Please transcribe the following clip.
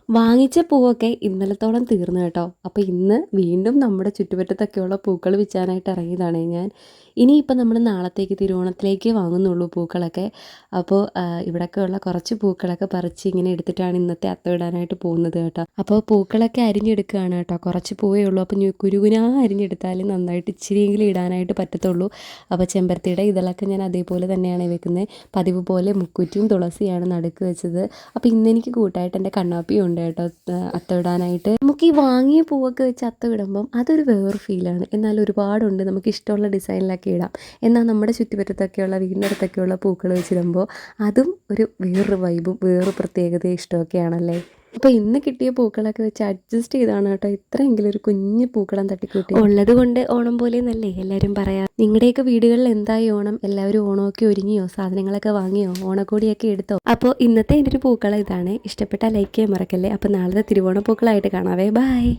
വാങ്ങിച്ച പൂവൊക്കെ ഇന്നലത്തോളം തീർന്നു കേട്ടോ. അപ്പോൾ ഇന്ന് വീണ്ടും നമ്മുടെ ചുറ്റുപറ്റത്തൊക്കെയുള്ള പൂക്കൾ വിൽക്കാനായിട്ട് ഇറങ്ങിയതാണ് ഞാൻ. ഇനിയിപ്പോൾ നമ്മൾ നാളത്തേക്ക് തിരുവോണത്തിലേക്ക് വാങ്ങുന്നുള്ളൂ പൂക്കളൊക്കെ. അപ്പോൾ ഇവിടെയൊക്കെയുള്ള കുറച്ച് പൂക്കളൊക്കെ പറിച്ച് ഇങ്ങനെ എടുത്തിട്ടാണ് ഇന്നത്തെ അത്തം ഇടാനായിട്ട് പോകുന്നത് കേട്ടോ. അപ്പോൾ പൂക്കളൊക്കെ അരിഞ്ഞെടുക്കുകയാണ് കേട്ടോ. കുറച്ച് പൂവേ ഉള്ളൂ. അപ്പോൾ കുരുകുനാ അരിഞ്ഞെടുത്താലും നന്നായിട്ട് ഇച്ചിരിയെങ്കിലും ഇടാനായിട്ട് പറ്റത്തുള്ളൂ. അപ്പോൾ ചെമ്പരത്തിയുടെ ഇതളൊക്കെ ഞാൻ അതേപോലെ തന്നെയാണ് വെക്കുന്നത്. പതിവ് പോലെ മുക്കുറ്റിയും തുളസിയാണ് നടുക്ക് വെച്ചത്. അപ്പോൾ ഇന്നെനിക്ക് കൂട്ടായിട്ട് എൻ്റെ കണ്ണാപ്പിയും ഉണ്ട് കേട്ടോ അത്തം ഇടാനായിട്ട്. നമുക്ക് ഈ വാങ്ങിയ പൂവൊക്കെ വെച്ച് അത്തം ഇടുമ്പം അതൊരു വേറൊരു ഫീലാണ്. എന്നാൽ ഒരുപാടുണ്ട്, നമുക്ക് ഇഷ്ടമുള്ള ഡിസൈനിലൊക്കെ ഇടാം. എന്നാൽ നമ്മുടെ ചുറ്റുപറ്റത്തൊക്കെയുള്ള വീടിനടുത്തൊക്കെയുള്ള പൂക്കൾ വെച്ചിടുമ്പോൾ അതും ഒരു വേറൊരു വൈബും വേറൊരു പ്രത്യേകതയും ഇഷ്ടമൊക്കെയാണല്ലേ. അപ്പോൾ ഇന്ന് കിട്ടിയ പൂക്കളൊക്കെ വെച്ച് അഡ്ജസ്റ്റ് ചെയ്താണ് കേട്ടോ ഇത്രയെങ്കിലും ഒരു കുഞ്ഞ് പൂക്കളം തട്ടിക്കൂട്ടി ഉള്ളത് കൊണ്ട് ഓണം പോലെ എന്നല്ലേ എല്ലാവരും പറയാം. നിങ്ങളുടെയൊക്കെ വീടുകളിൽ എന്തായി ഓണം? എല്ലാവരും ഓണമൊക്കെ ഒരുങ്ങിയോ? സാധനങ്ങളൊക്കെ വാങ്ങിയോ? ഓണക്കോടിയൊക്കെ എടുത്തോ? അപ്പോൾ ഇന്നത്തെ എൻ്റെ ഒരു പൂക്കളം ഇതാണ്. ഇഷ്ടപ്പെട്ടാൽ ലൈക്ക് ചെയ്യാൻ മറക്കല്ലേ. അപ്പോൾ നാളത്തെ തിരുവോണ പൂക്കളായിട്ട് കാണാവേ. ബൈ.